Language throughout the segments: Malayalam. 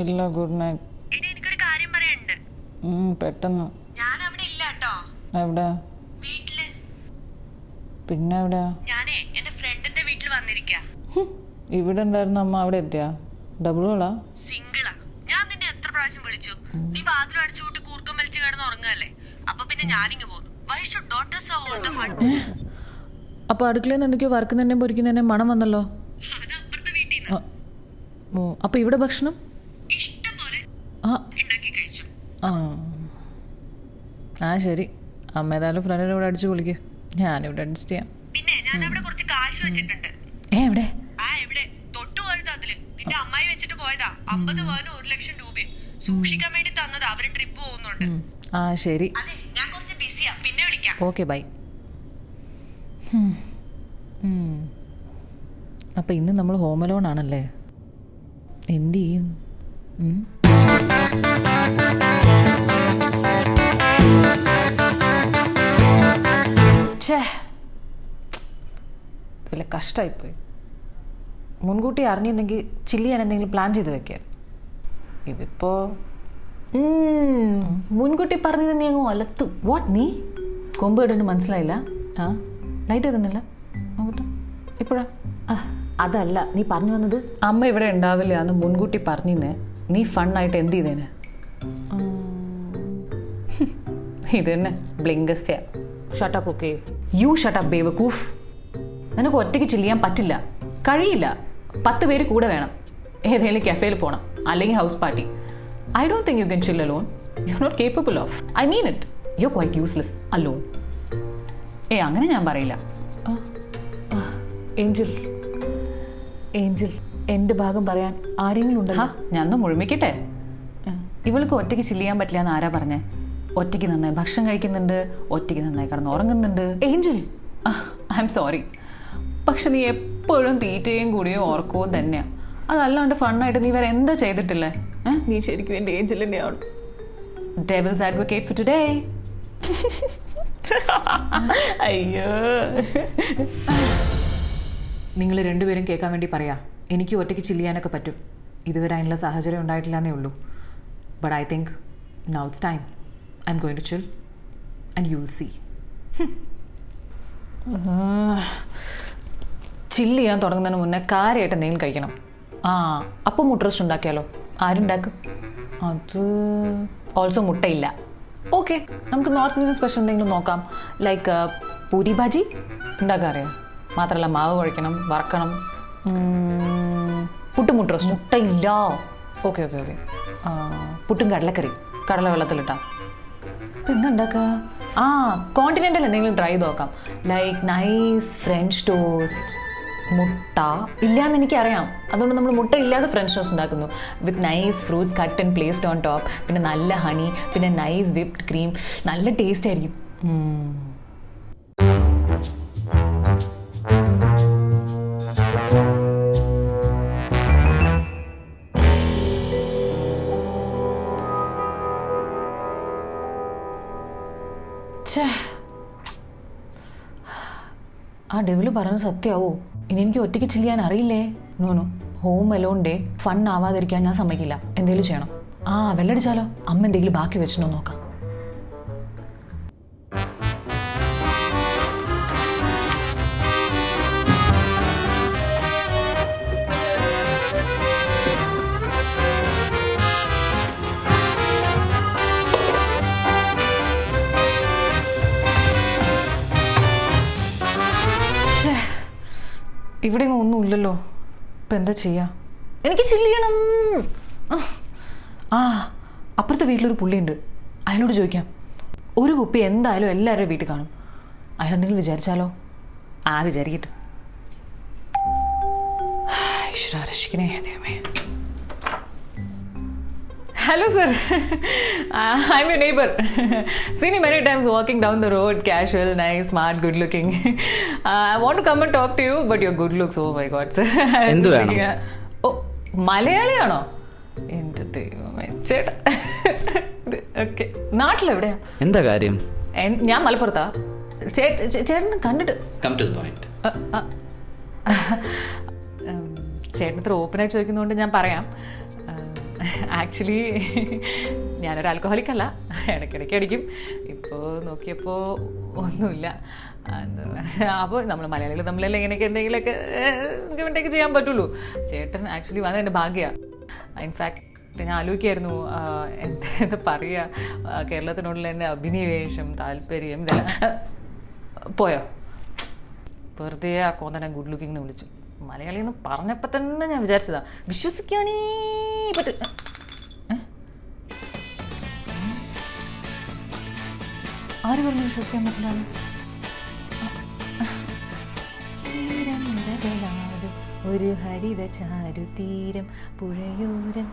ഇല്ല, ഗുഡ് നൈറ്റ്. എടി എനിക്കൊരു കാര്യം പറയാനുണ്ട്. പെട്ടെന്ന്. ഞാൻ അവിടെ ഇല്ല കേട്ടോ. എവിടെ? വീട്ടില്. പിന്നെ എവിടെയാ? ഞാനേ എന്റെ ഫ്രണ്ടിന്റെ വീട്ടിൽ വന്നിരിക്കാ. ഇവിടെ ഉണ്ടായിരുന്ന അമ്മ അവിടെ എത്തിയാ? ഡബിളാ? സിംഗിളാ. ഞാൻ നിന്നെ എത്ര പ്രാവശ്യം വിളിച്ചു, നീ വാതിലും അടിച്ചുകൂട്ടി കൂർക്കം വലിച്ചു കിടന്ന് ഉറങ്ങല്ലേ. അപ്പൊ പിന്നെ ഞാനിങ്ങ് പോന്നു. Why should daughters have all the fun? അപ്പൊ അടുക്കളയിൽ നിന്ന് എന്തൊക്കെയോ വറുക്കുന്നതിനെ പൊരിക്കുന്നതിനെ മണം വന്നല്ലോ. അത് അപ്പുറത്തെ വീട്ടിൽ നിന്ന്. അപ്പൊ ഇവിടെ ഭക്ഷണം ഇഷ്ടം പോലെ ഉണ്ടാക്കി കഴിച്ചു. ആ ശരി, അമ്മ ഏതായാലും ഫ്രണ്ടിനെ ഇവിടെ അടിച്ചു പൊളിക്ക്, ഞാനിവിടെ അഡ്ജസ്റ്റ് ചെയ്യാം. പിന്നെ ഞാൻ അവിടെ കുറച്ച് കാശ് വെച്ചിട്ടുണ്ട്. എവിടെ? എവിടെ തൊട്ടു പോയത് അതില് നിന്റെ അമ്മായി വെച്ചിട്ട് പോയതാ. 50 പവനും 1 ലക്ഷം രൂപയും സൂക്ഷിക്കാൻ വേണ്ടി തന്നതാ. അവര് ട്രിപ്പ് പോകുന്നുണ്ട്. ആ ശരി. അതെ, ഞാൻ കുറച്ച് ബിസിയാ, പിന്നെ വിളിക്കാം. Okay, bye. അപ്പം ഇന്ന് നമ്മൾ ഹോം അലോൺ ആണല്ലേ? എന്ത് ചെയ്യും? വലിയ കഷ്ടമായിപ്പോയി. മുൻകൂട്ടി അറിഞ്ഞിരുന്നെങ്കിൽ ചില്ലി ചെയ്യാൻ എന്തെങ്കിലും പ്ലാൻ ചെയ്ത് വെക്കാൻ. ഇതിപ്പോ മുൻകൂട്ടി പറഞ്ഞത് നീ അങ്ങ് ഒലത്തു. വാട്ട്? നീ കൊമ്പ് ഇട്ടിട്ട് മനസ്സിലായില്ല? ലൈറ്റ് എഴുതുന്നില്ല നോക്കട്ടെ. ഇപ്പോഴാ? അതല്ല നീ പറഞ്ഞു വന്നത്. അമ്മ ഇവിടെ ഉണ്ടാവില്ല എന്ന് മുൻകൂട്ടി പറഞ്ഞിരുന്നേ, നീ ഫണ്ണായിട്ട് എന്ത് ചെയ്തേനെ? ഇത് തന്നെ ബ്ലിങ്കസ്യ. ഷട്ടപ്പ്. ഓക്കെ, യു ഷട്ടപ്പ് ബേവക്കൂഫ്. നിനക്ക് ഒറ്റയ്ക്ക് ചില്ല് ചെയ്യാൻ പറ്റില്ല, കഴിയില്ല. 10 പേര് കൂടെ വേണം. ഏതെങ്കിലും കഫേയിൽ പോകണം, അല്ലെങ്കിൽ house party. I don't think you can chill alone. You are not capable of. I mean it. You are quite useless alone. അങ്ങനെ ഞാൻ പറയില്ല. ഏഞ്ചൽ, ഏഞ്ചൽ, എൻ്റെ ഭാഗം പറയാൻ ആരെങ്കിലും ഉണ്ടല്ലോ? ഞാനൊന്ന് മുഴുമിക്കട്ടെ. ഇവൾക്ക് ഒറ്റയ്ക്ക് ചില്ല് ചെയ്യാൻ പറ്റില്ല എന്ന് ആരാ പറഞ്ഞേ? ഒറ്റയ്ക്ക് നന്നായി ഭക്ഷണം കഴിക്കുന്നുണ്ട്, ഒറ്റയ്ക്ക് നന്നായി കിടന്ന് ഉറങ്ങുന്നുണ്ട്. ഏഞ്ചൽ, ഐ എം സോറി, പക്ഷെ നീ എപ്പോഴും തീറ്റയും കൂടിയും ഓർക്കവും തന്നെയാണ്. അതല്ലാണ്ട് ഫണ്ണായിട്ട് നീ വേറെ എന്താ ചെയ്തിട്ടില്ലേ? നീ ശരിക്കും എൻ്റെ ഏഞ്ചൽ തന്നെയാണ്. Devil's advocate for today. അയ്യോ, നിങ്ങൾ രണ്ടുപേരും കേൾക്കാൻ വേണ്ടി പറയാം. എനിക്ക് ഒറ്റയ്ക്ക് ചില്ല് ചെയ്യാനൊക്കെ പറ്റും. ഇതുവരെ അതിനുള്ള സാഹചര്യം ഉണ്ടായിട്ടില്ല എന്നേ ഉള്ളൂ. But I think now it's time. I'm going to chill and you will see. Chill ചെയ്യാൻ തുടങ്ങുന്നതിന് മുന്നേ കാര്യമായിട്ട് എന്തെങ്കിലും കഴിക്കണം. അപ്പം മുട്ട റോസ്റ്റ് ഉണ്ടാക്കിയാലോ? ആരുണ്ടാക്കും? അത് ഓൾസോ മുട്ടയില്ല. ഓക്കെ, നമുക്ക് നോർത്ത് ഇന്ത്യൻ സ്പെഷ്യൽ എന്തെങ്കിലും നോക്കാം. ലൈക്ക് പൂരി ഭാജി ഉണ്ടാക്കാൻ അറിയാം. മാത്രമല്ല മാവ് കുഴയ്ക്കണം, വറക്കണം. പുട്ടും മുട്ട റോസ്റ്റ്. മുട്ടയില്ല. Okay okay okay. പുട്ടും കടലക്കറി, കടല വെള്ളത്തിലിട്ടാ. എന്താ ഉണ്ടാക്കുക? കോണ്ടിനെൻ്റൽ എന്തെങ്കിലും ട്രൈ ചെയ്ത് നോക്കാം. Like nice French toast. മുട്ട ഇല്ലയെന്ന് എനിക്കറിയാം, അതുകൊണ്ട് നമ്മൾ മുട്ട ഇല്ലാതെ ഫ്രഞ്ച് ടോസ്റ്റ് ഉണ്ടാക്കുന്നു. വിത്ത് nice fruits cut and placed on top. പിന്നെ നല്ല ഹണി, പിന്നെ നൈസ് വിപ്ഡ് ക്രീം. നല്ല ടേസ്റ്റ് ആയിരിക്കും. ആ ഡെവില് പറഞ്ഞത് സത്യമാവോ? ഇനി എനിക്ക് ഒറ്റയ്ക്ക് ചില്ല് ചെയ്യാൻ അറിയില്ലേ? No, home alone day fun ആവാതിരിക്കാൻ ഞാൻ സമ്മതിക്കില്ല. എന്തെങ്കിലും ചെയ്യണം. വെള്ളടിച്ചാലോ? അമ്മ എന്തെങ്കിലും ബാക്കി വെച്ചിട്ടോ നോക്കാം. ഇവിടെ ഒന്നുമില്ലല്ലോ. ഇപ്പം എന്താ ചെയ്യുക? എനിക്ക് ചില്ല് ചെയ്യണം. അപ്പുറത്തെ വീട്ടിലൊരു പുള്ളിയുണ്ട്, അയാളോട് ചോദിക്കാം. ഒരു കുപ്പി എന്തായാലും എല്ലാവരുടെ വീട്ടിൽ കാണും. അയാളെന്തെങ്കിലും വിചാരിച്ചാലോ? വിചാരിക്കട്ടെ. ഈശ്വരാ രക്ഷിക്കണേ ദൈവമേ. Hello sir, I'm your neighbor. Seen you many times walking down the road, casual, nice, smart, good looking. I want to come and talk to you, but your good looks, oh my god sir. എന്ത് വേണം? മലയാളിയാണോ? എൻ്റെ ദൈവമേ ചേട്ടാ. ഓക്കെ, നാട്ടിലെവിടെയാ? എന്താ കാര്യം? ഞാൻ മലപ്പുറത്താ. ചേട്ടൻ കണ്ടിട്ട്. Come to the point. ചേട്ടൻ ഇത്ര ഓപ്പണായി ചോദിക്കുന്നതുകൊണ്ട് ഞാൻ പറയാം. ആക്ച്വലി ഞാനൊരു ആൽക്കഹോളിക് അല്ല, ഇടയ്ക്കിടയ്ക്ക് അടിക്കും. ഇപ്പോൾ നോക്കിയപ്പോൾ ഒന്നുമില്ല. അപ്പോൾ നമ്മൾ മലയാളികൾ തമ്മിലെല്ലാം ഇങ്ങനെയൊക്കെ എന്തെങ്കിലുമൊക്കെ ഇങ്ങനെയൊക്കെ ചെയ്യാൻ പറ്റുള്ളൂ. ചേട്ടൻ ആക്ച്വലി വന്നത് എൻ്റെ ഭാഗ്യമാണ്. ഇൻഫാക്ട് ഞാൻ ആലോചിക്കായിരുന്നു എന്താ പറയുക, കേരളത്തിനോടുള്ള എൻ്റെ അഭിനിവേശം, താല്പര്യം ഇതെല്ലാം പോയോ. വെറുതെ ആ കോന്തനെ ഗുഡ് ലുക്കിംഗ് എന്ന് വിളിച്ചു. മലയാളി എന്ന് പറഞ്ഞപ്പോൾ തന്നെ ഞാൻ വിചാരിച്ചതാ, വിശ്വസിക്കാനേ പറ്റും. ആര് പറഞ്ഞു വിശ്വസിക്കാൻ പറ്റില്ല? ഒരു ഹരിത ചാരുതീരം പുഴയോരം.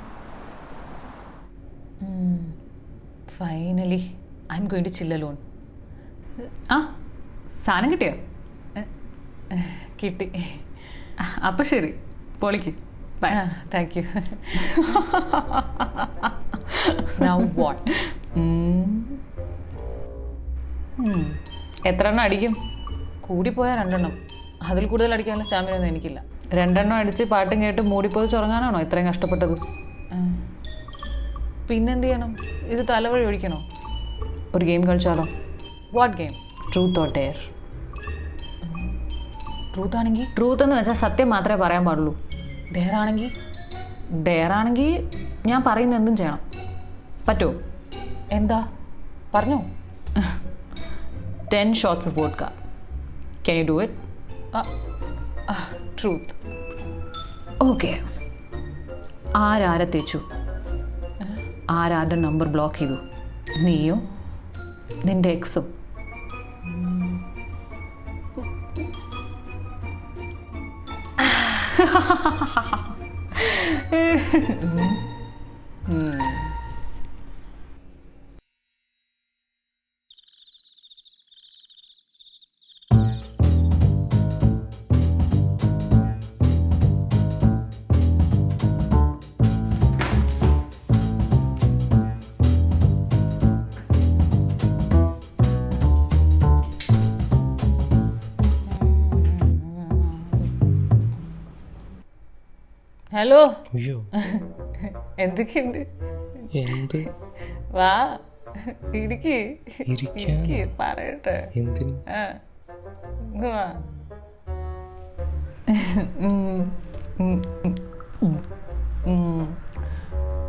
Finally I'm going to chill alone. ആ സാധനം കിട്ടിയോ? കിട്ടി. അപ്പം ശരി, പൊളിക്ക്. Thank you. Now what? എത്ര എണ്ണം അടിക്കും? കൂടിപ്പോയാൽ 2 എണ്ണം. അതിൽ കൂടുതൽ അടിക്കാനുള്ള സ്റ്റാമിന ഒന്നും എനിക്കില്ല. 2 എണ്ണം അടിച്ച് പാട്ടും കേട്ട് മൂടിപ്പോയി ചുറങ്ങാനാണോ ഇത്രയും കഷ്ടപ്പെട്ടത്? പിന്നെന്ത് ചെയ്യണം? ഇത് തലവഴി ഒഴിക്കണോ? ഒരു ഗെയിം കളിച്ചാലോ? What game? Truth or dare? Truth ആണെങ്കിൽ ട്രൂത്ത് എന്ന് വെച്ചാൽ സത്യം മാത്രമേ പറയാൻ പാടുള്ളൂ. ഡെയർ ആണെങ്കിൽ ഞാൻ പറയുന്ന എന്തും ചെയ്യണം. പറ്റുമോ? എന്താ പറഞ്ഞോ? 10 shots of vodka. Can you do it? Truth. Okay. ആരാരെ തേച്ചു? ആരാരുടെ നമ്പർ ബ്ലോക്ക് ചെയ്തു? നീയോ നിന്റെ എക്സും? ഹലോ. അയ്യോ എന്തൊക്കെയുണ്ട്? എന്ത്? വാ ഇരിക്ക്. ഇരിക്കാനോ? പറയട്ടെ. എന്തിന്? ഇങ്ങ് വാ.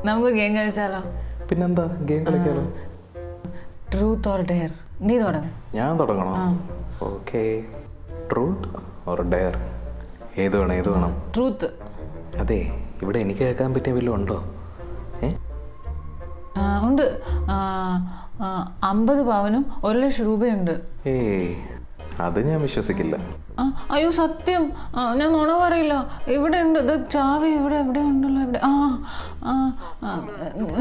നമുക്ക് ഗെയിം കളിച്ചാലോ? പിന്നെന്താ, ഗെയിം കളിക്കാലോ. Truth or dare? നീ തുടങ്ങ. ഞാൻ തുടങ്ങണോ? ഓക്കെ. Truth or dare? ഏത് വേണം? ട്രൂത്ത്. അതെ, ഇവിടെ എനിക്ക് കേൾക്കാൻ പറ്റിയ വല്ലതും ഉണ്ടോ? ഉണ്ട്. 50 പവനും 1 ലക്ഷം രൂപയുണ്ട്. ഏയ്, അത് ഞാൻ വിശ്വസിക്കില്ല. അയ്യോ സത്യം, ഞാൻ നുണ പറയില്ല. ഇവിടെ ഉണ്ട്, ഇത് ചാവി ഇവിടെ എവിടെ ഉണ്ടല്ലോ. ഇവിടെ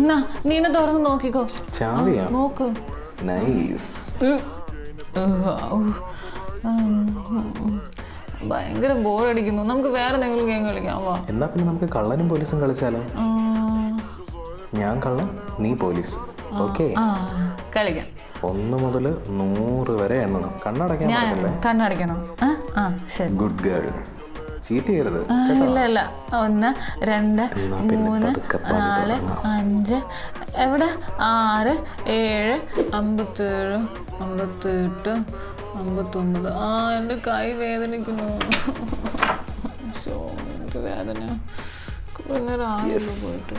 എന്നാ നീനെ തുറന്ന് നോക്കിക്കോ. ചാവിയാ? നോക്ക്. നൈസ്. ഭയങ്കര ബോറടിക്കുന്നു. നമുക്ക് വേറെ എന്തെങ്കിലും ഗെയിം കളിക്കാമോ? എന്നാ പിന്നെ നമുക്ക് കള്ളനും പോലീസും കളിച്ചാലോ? ഞാൻ കള്ളൻ, നീ പോലീസ്. ഓക്കെ, കളിക്കാം. 1 മുതൽ 100 വരെ എണ്ണണം. കണ്ണടയ്ക്കാൻ പറ്റില്ലേ? കണ്ണടയ്ക്കണോ? ശരി. ഗുഡ് ഗേൾ, ചീറ്റ് ചെയ്യരുത്. ഇല്ല. 1 2 3 4 5 എവിടെ 6 7 57 58 59. എൻ്റെ കൈ വേദനിക്കുന്നു. വേദന പോയിട്ട്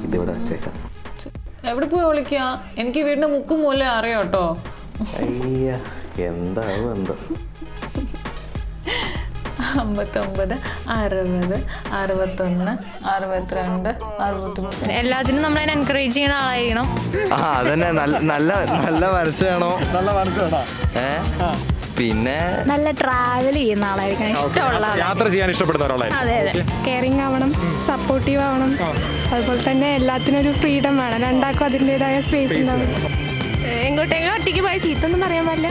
ഇതിവിടെ വെച്ചേക്കാം. എവിടെ പോയി വിളിക്കുക? എനിക്ക് വീടിന്റെ മുക്കും മൂലം അറിയാം കേട്ടോ. അയ്യ, എന്താവും എന്തോ. 59 60 61 62 63. എല്ലാത്തിനും നമ്മളതിനെ എൻകറേജ് ചെയ്യുന്ന ആളായിരിക്കണം. അതന്നെ, നല്ല മനസ്സ് വേണോ? നല്ല മനസ്സ് വേണം. പിന്നെ നല്ല ട്രാവൽ ചെയ്യുന്ന ആളായിരിക്കണം, ഇഷ്ടമുള്ള ആളാണ്. യാത്ര ചെയ്യാൻ ഇഷ്ടപ്പെടുന്ന ഒരാളായിരിക്കും. അതെ അതെ. കെയറിങ് ആവണം, സപ്പോർട്ടീവ് ആവണം. അതുപോലെ തന്നെ എല്ലാത്തിനും ഒരു ഫ്രീഡം വേണം. രണ്ടാൾക്കും അതിൻ്റെതായ സ്പേസ് ഉണ്ടാവും. എങ്ങോട്ടെങ്കിലും ഒറ്റയ്ക്ക് പോയി ചീത്തൊന്നും പറയാൻ പാടില്ല.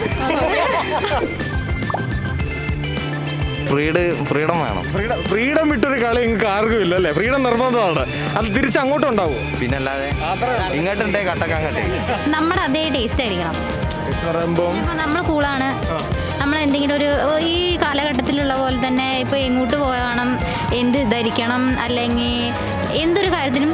ഫ്രീഡം വേണം. ഫ്രീഡം വിട്ടൊരു കളി നിങ്ങൾക്ക് ആർക്കും ഇല്ല അല്ലേ? ഫ്രീഡം നിർബന്ധമാണ്. അത് തിരിച്ച് അങ്ങോട്ടും ഉണ്ടാവും. പിന്നല്ലാതെ ഇങ്ങോട്ടുണ്ടേ കട്ടക്കാൻ കട്ടെ. നമ്മുടെ അതേ ടേസ്റ്റ് ആയിരിക്കണം. പറയുമ്പോൾ ഇപ്പൊ നമ്മൾ കൂളാണ്, നമ്മൾ എന്തെങ്കിലും ഒരു ഈ കാലഘട്ടത്തിലുള്ള പോലെ തന്നെ ഇപ്പോൾ എങ്ങോട്ട് പോകണം, എന്ത് ധരിക്കണം, അല്ലെങ്കിൽ എന്തൊരു കാര്യത്തിനും